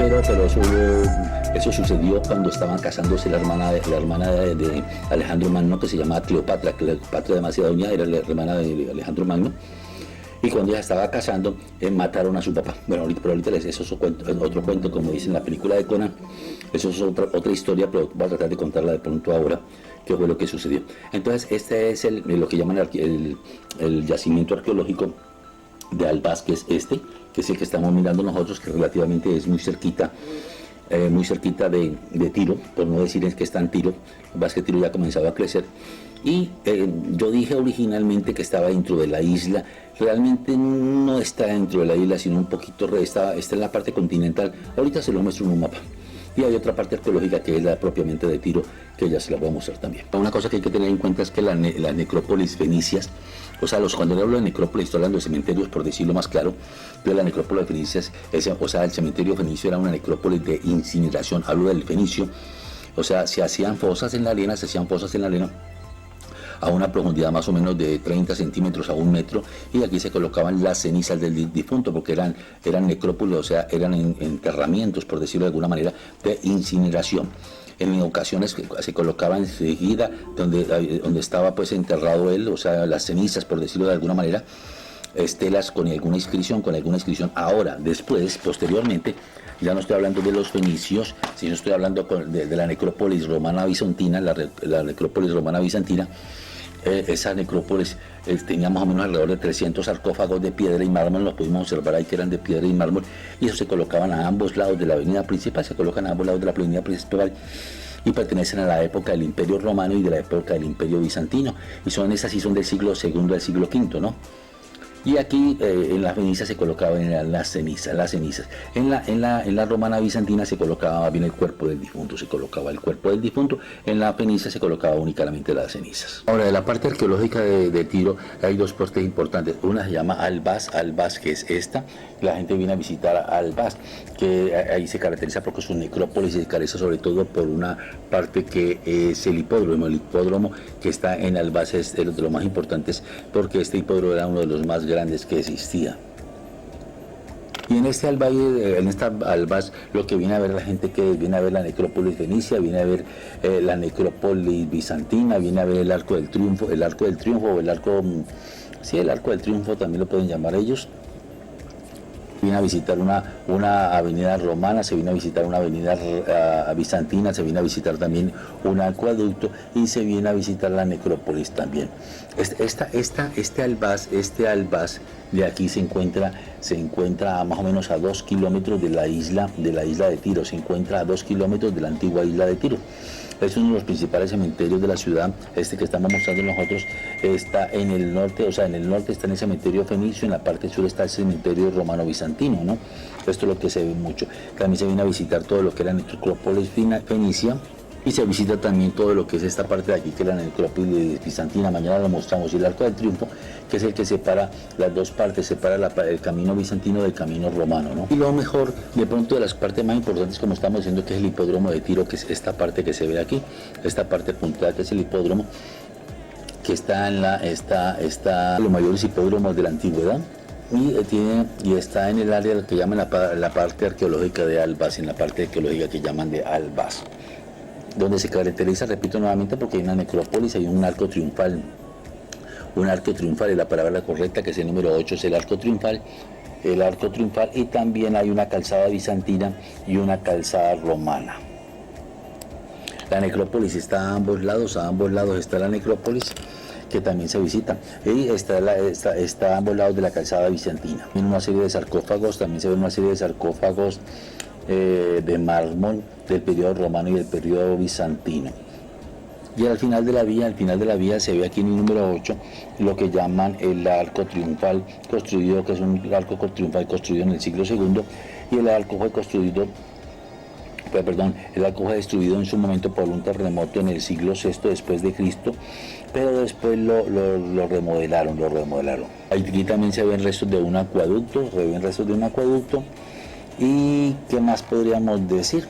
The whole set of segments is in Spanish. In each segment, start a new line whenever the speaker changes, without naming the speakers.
pero eso sucedió cuando estaban casándose la hermana de Alejandro Magno, que se llamaba Cleopatra. Cleopatra de Macedonia era la hermana de Alejandro Magno. Y cuando ella estaba casando, mataron a su papá. Bueno, pero ahorita eso es otro cuento, como dice en la película de Conan. Eso es otra historia, pero voy a tratar de contarla de pronto ahora, qué fue lo que sucedió. Entonces, este es lo que llaman el yacimiento arqueológico de Albás, que es que es el que estamos mirando nosotros, que relativamente es muy cerquita de Tiro, por no decir que está en Tiro. Albás, que Tiro ya comenzaba a crecer. Y yo dije originalmente que estaba dentro de la isla. Realmente no está dentro de la isla, sino un poquito, está en la parte continental. Ahorita se lo muestro en un mapa. Y hay otra parte arqueológica que es la propiamente de Tiro, que ya se la voy a mostrar también. Una cosa que hay que tener en cuenta es que las necrópolis fenicias, o sea, cuando yo hablo de necrópolis estoy hablando de cementerios, por decirlo más claro, pero la necrópolis fenicias, o sea, el cementerio fenicio era una necrópolis de incineración. Hablo del fenicio, o sea, se hacían fosas en la arena, a una profundidad más o menos de 30 centímetros a 1 metro, y aquí se colocaban las cenizas del difunto, porque eran necrópolis, o sea, eran enterramientos, por decirlo de alguna manera, de incineración. En ocasiones se colocaba enseguida donde estaba pues enterrado él, o sea, las cenizas, por decirlo de alguna manera, estelas con alguna inscripción. Ahora, después, posteriormente, ya no estoy hablando de los fenicios, sino estoy hablando de la necrópolis romana bizantina, la necrópolis romana bizantina. Esa necrópolis tenía más o menos alrededor de 300 sarcófagos de piedra y mármol. Los pudimos observar ahí que eran de piedra y mármol, y eso se colocaban a ambos lados de la avenida principal, y pertenecen a la época del Imperio Romano y de la época del Imperio Bizantino, y son del siglo II al siglo V, ¿no? Y aquí en la Fenicia se colocaban las cenizas. En la romana bizantina se colocaba bien el cuerpo del difunto, en la Fenicia se colocaba únicamente las cenizas. Ahora, de la parte arqueológica de Tiro hay dos partes importantes. Una se llama Albás, que es esta. La gente viene a visitar Albás, que ahí se caracteriza porque su necrópolis se caracteriza sobre todo por una parte que es el hipódromo que está en Albás, es de los más importantes, porque este hipódromo era uno de los más grandes que existía. Y en esta Albás, lo que viene a ver la gente, que viene a ver la necrópolis fenicia, viene a ver la necrópolis bizantina, viene a ver el Arco del Triunfo, o el Arco del Triunfo también lo pueden llamar ellos. Viene a visitar una avenida romana, se viene a visitar una avenida bizantina, se viene a visitar también un acueducto, y se viene a visitar la necrópolis también. Este Albás de aquí se encuentra más o menos a 2 kilómetros de la isla de Tiro, se encuentra a 2 kilómetros de la antigua isla de Tiro. Es uno de los principales cementerios de la ciudad. Este que estamos mostrando nosotros está en el norte, o sea, en el norte está en el cementerio fenicio, en la parte sur está el cementerio romano bizantino, ¿no? Esto es lo que se ve mucho. También se viene a visitar todo lo que era la necrópolis fenicia, y se visita también todo lo que es esta parte de aquí, que es la necrópolis bizantina. Mañana lo mostramos. Y el Arco del Triunfo, que es el que separa las dos partes, separa el camino bizantino del camino romano, ¿no? Y lo mejor, de pronto, de las partes más importantes, como estamos diciendo, que es el hipódromo de Tiro, que es esta parte que se ve aquí, esta parte puntada, que es el hipódromo, que está los mayores hipódromos de la antigüedad. Y está en el área que llaman la parte arqueológica de Albás, en la parte arqueológica que llaman de Albás, donde se caracteriza, repito nuevamente, porque hay una necrópolis, hay un arco triunfal. Un arco triunfal es la palabra correcta, que es el número 8, es el arco triunfal, y también hay una calzada bizantina y una calzada romana. La necrópolis está a ambos lados está la necrópolis, que también se visita, y está a ambos lados de la calzada bizantina. También una serie de sarcófagos, de mármol del periodo romano y del periodo bizantino. Y al final de la vía se ve aquí en el número 8 lo que llaman el arco triunfal construido, que es un arco triunfal construido en el siglo II, y el arco fue destruido en su momento por un terremoto en el siglo VI después de Cristo, pero después lo remodelaron. Aquí también se ven restos de un acueducto, y ¿qué más podríamos decir?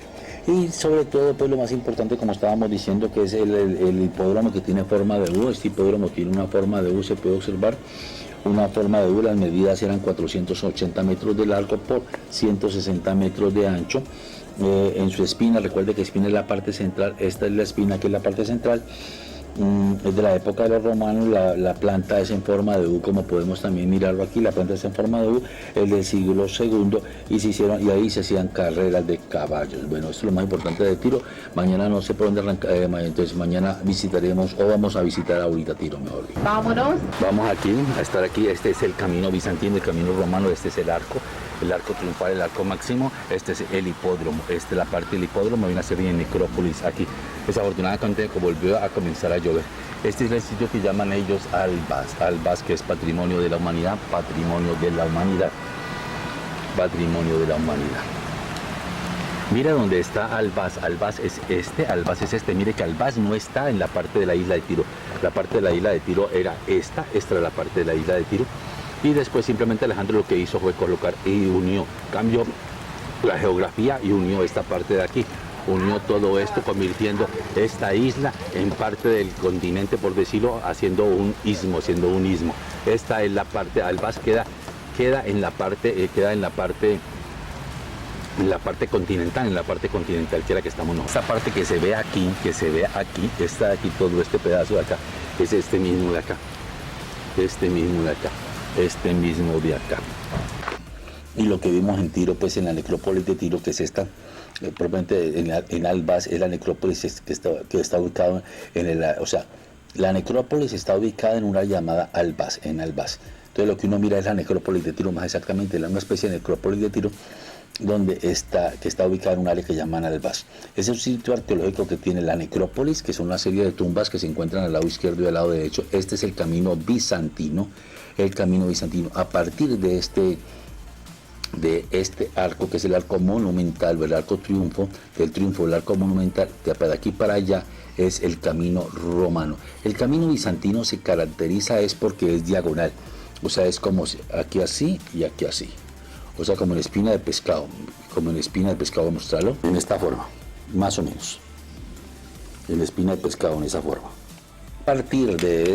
Y sobre todo, pues lo más importante, como estábamos diciendo, que es el hipódromo, que tiene forma de U. Este hipódromo tiene una forma de U, se puede observar una forma de U. Las medidas eran 480 metros de largo por 160 metros de ancho. En su espina, recuerde que espina es la parte central, esta es la espina que es la parte central. Es de la época de los romanos. La planta es en forma de U, como podemos también mirarlo aquí. La planta es en forma de U, es del siglo II, y ahí se hacían carreras de caballos. Bueno, esto es lo más importante de Tiro. Mañana no sé por dónde arrancar, entonces mañana visitaremos, o vamos a visitar ahorita Tiro, mejor dicho.
Vámonos.
Vamos aquí, a estar aquí. Este es el camino bizantino, el camino romano. Este es el arco triunfal, el arco máximo. Este es el hipódromo, esta es la parte del hipódromo. Hay una serie de necrópolis aquí. Desafortunadamente volvió a comenzar a llover. Este es el sitio que llaman ellos Albas, que es patrimonio de la humanidad, patrimonio de la humanidad. Mira dónde está Albas es este. Mire que Albas no está en la parte de la isla de Tiro. La parte de la isla de Tiro era esta era la parte de la isla de Tiro. Y después simplemente Alejandro lo que hizo fue colocar y unió, cambió la geografía y unió esta parte de aquí. Unió todo esto, convirtiendo esta isla en parte del continente, por decirlo, haciendo un istmo. Esta es la parte, Albas queda en la parte continental, que es la que estamos nosotros. Esta parte que se ve aquí, está de aquí, todo este pedazo de acá, es este mismo de acá. Y lo que vimos en Tiro, pues en la necrópolis de Tiro, que es esta, probablemente en Albas, es la necrópolis que está ubicada la necrópolis está ubicada en una llamada Albas, en Albas. Entonces lo que uno mira es la necrópolis de Tiro, más exactamente, una especie de necrópolis de Tiro, que está ubicada en un área que llaman Albas. Es un sitio arqueológico que tiene la necrópolis, que son una serie de tumbas que se encuentran al lado izquierdo y al lado derecho. Este es el camino bizantino. A partir de este arco, que es el arco monumental, o el arco triunfo, el arco monumental, de aquí para allá es el camino romano. El camino bizantino se caracteriza porque es diagonal, o sea, es como aquí así y aquí así. O sea, como en espina de pescado. Vamos a mostrarlo en esta forma, más o menos. En la espina de pescado, en esa forma. A partir de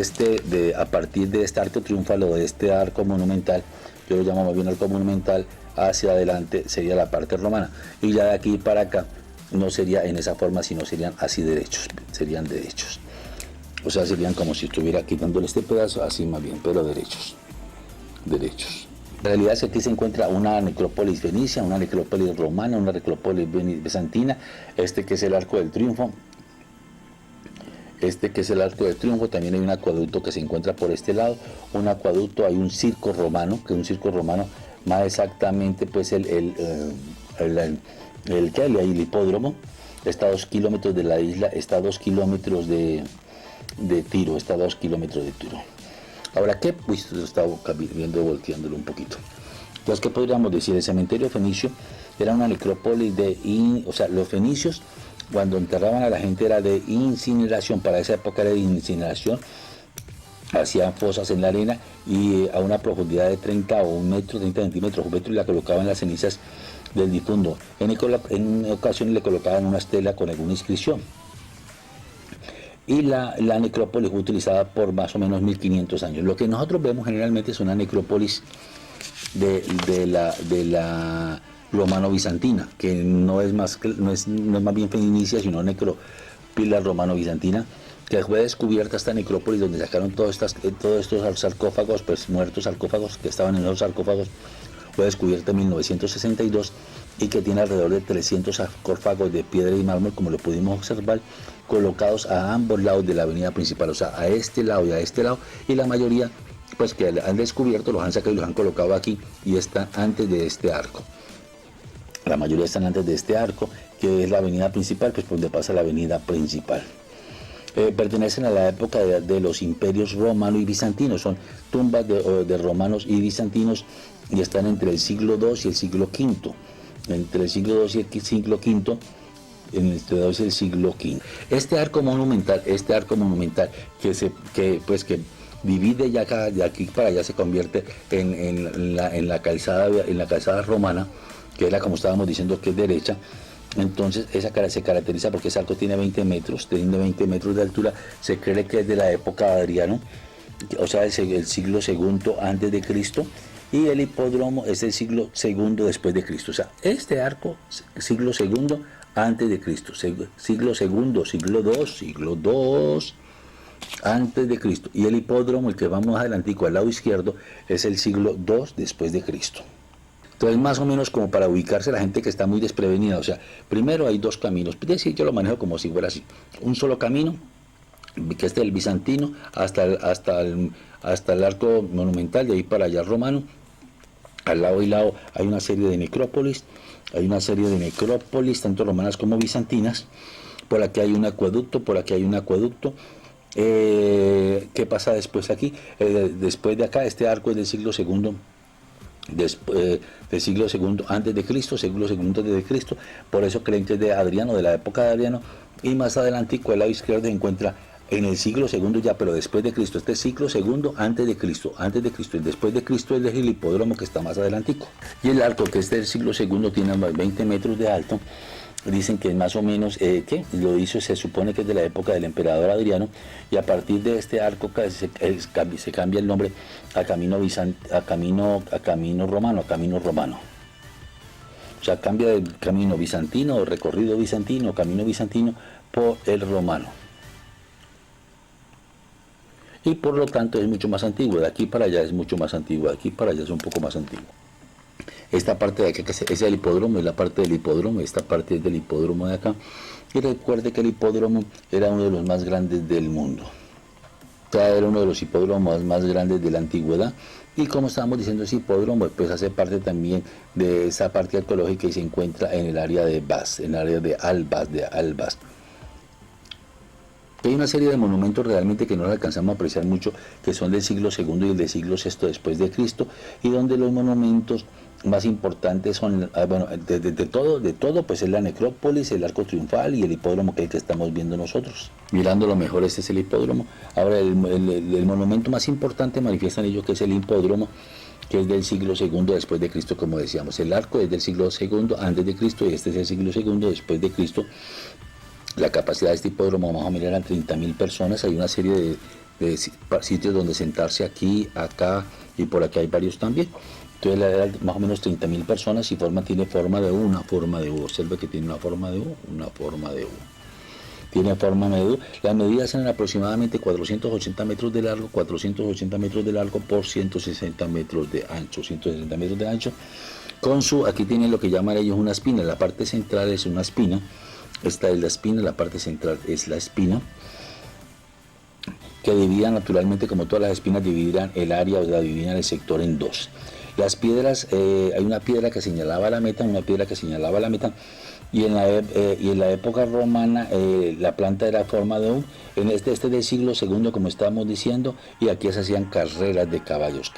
este arco triunfal o de este arco monumental, yo lo llamo más bien arco monumental, hacia adelante sería la parte romana. Y ya de aquí para acá no sería en esa forma, sino serían así derechos. Serían derechos. O sea, serían como si estuviera quitándole este pedazo, así más bien, pero derechos. En realidad aquí se encuentra una necrópolis fenicia, una necrópolis romana, una necrópolis bizantina, que es el Arco del Triunfo. También hay un acueducto que se encuentra por este lado, hay un circo romano, más exactamente pues el hipódromo, está a 2 kilómetros de la isla, está a 2 kilómetros de Tiro, Ahora, ¿qué? Pues estaba volteándolo un poquito. Entonces, ¿qué podríamos decir? El cementerio fenicio era una necrópolis los fenicios, cuando enterraban a la gente, era de incineración. Para esa época era de incineración. Hacían fosas en la arena y a una profundidad de 30 centímetros, y la colocaban las cenizas del difunto. En ocasiones le colocaban una estela con alguna inscripción. Y la necrópolis fue utilizada por más o menos 1500 años. Lo que nosotros vemos generalmente es una necrópolis de la romano-bizantina, que no es más bien fenicia, sino necropila romano-bizantina, que fue descubierta esta necrópolis donde sacaron todos estos sarcófagos, pues muertos sarcófagos que estaban en los sarcófagos. Fue descubierta en 1962 y que tiene alrededor de 300 sarcófagos de piedra y mármol, como lo pudimos observar, colocados a ambos lados de la avenida principal, o sea, a este lado y a este lado, y la mayoría pues que han descubierto los han sacado y los han colocado aquí, y están antes de este arco. La mayoría están antes de este arco, que es la avenida principal, pues por donde pasa la avenida principal. Pertenecen a la época de los imperios romano y bizantino, son tumbas de romanos y bizantinos, y están entre el siglo II y el siglo V. Entre el siglo II y el siglo V, el siglo V. Este arco monumental que divide ya acá, de aquí para allá, se convierte en la calzada romana, que era, como estábamos diciendo, que es derecha. Entonces se caracteriza porque ese arco tiene 20 metros, teniendo 20 metros de altura. Se cree que es de la época de Adriano, o sea, el siglo segundo antes de Cristo, y el hipódromo es el siglo segundo después de Cristo. O sea, este arco, siglo segundo antes de Cristo, siglo segundo, siglo II antes de Cristo, y el hipódromo, el que vamos adelantico al lado izquierdo, es el siglo II después de Cristo. Entonces, más o menos como para ubicarse la gente que está muy desprevenida. O sea, primero hay dos caminos. Es decir, yo lo manejo como si fuera así. Un solo camino, que es del bizantino hasta el arco monumental, de ahí para allá romano. Al lado y lado hay una serie de necrópolis. Tanto romanas como bizantinas. Por aquí hay un acueducto, ¿qué pasa después aquí? Después de acá, este arco es del siglo segundo. Del siglo segundo antes de Cristo, por eso creen que es de Adriano, de la época de Adriano, y más adelante, al lado izquierdo, se encuentra en el siglo segundo ya, pero después de Cristo. Este siglo segundo antes de Cristo, y después de Cristo es el hipódromo, que está más adelantico. Y el arco, que es del siglo segundo, tiene 20 metros de alto. Dicen que es más o menos, que lo hizo, se supone que es de la época del emperador Adriano, y a partir de este arco se cambia el nombre a camino romano. O sea, cambia del camino bizantino, recorrido bizantino, camino bizantino, por el romano. Y por lo tanto es mucho más antiguo. De aquí para allá es mucho más antiguo, de aquí para allá es un poco más antiguo. Esta parte de acá, que es el hipódromo, es la parte del hipódromo, esta parte es del hipódromo de acá. Y recuerde que el hipódromo era uno de los más grandes del mundo. O sea, era uno de los hipódromos más grandes de la antigüedad. Y como estábamos diciendo, ese hipódromo pues hace parte también de esa parte arqueológica y se encuentra en el área de Bas, en el área de Albas. Hay una serie de monumentos realmente que no los alcanzamos a apreciar mucho, que son del siglo segundo y el del siglo VI después de Cristo, y donde los monumentos más importantes son, bueno, de todo, pues es la necrópolis, el arco triunfal y el hipódromo, que es el que estamos viendo nosotros. Mirándolo mejor, este es el hipódromo. Ahora, el monumento más importante manifiestan ellos que es el hipódromo, que es del siglo segundo después de Cristo, como decíamos. El arco es del siglo segundo antes de Cristo y este es el siglo segundo después de Cristo. La capacidad de este hipódromo más o menos eran 30.000 personas. Hay una serie de sitios donde sentarse, aquí, acá y por aquí hay varios también. Entonces era más o menos 30.000 personas y tiene forma de U, una forma de U. Observe que tiene una forma de U, Tiene forma de U. Las medidas eran aproximadamente 480 metros de largo, por 160 metros de ancho. Aquí tienen lo que llaman ellos una espina. La parte central es una espina. Esta es la espina, la parte central es la espina, que dividía naturalmente, como todas las espinas, dividirán el área, o sea, dividían el sector en dos. Las piedras, hay una piedra que señalaba la meta, y en la época romana la planta era forma de U. En este del siglo segundo, como estábamos diciendo, y aquí se hacían carreras de caballos.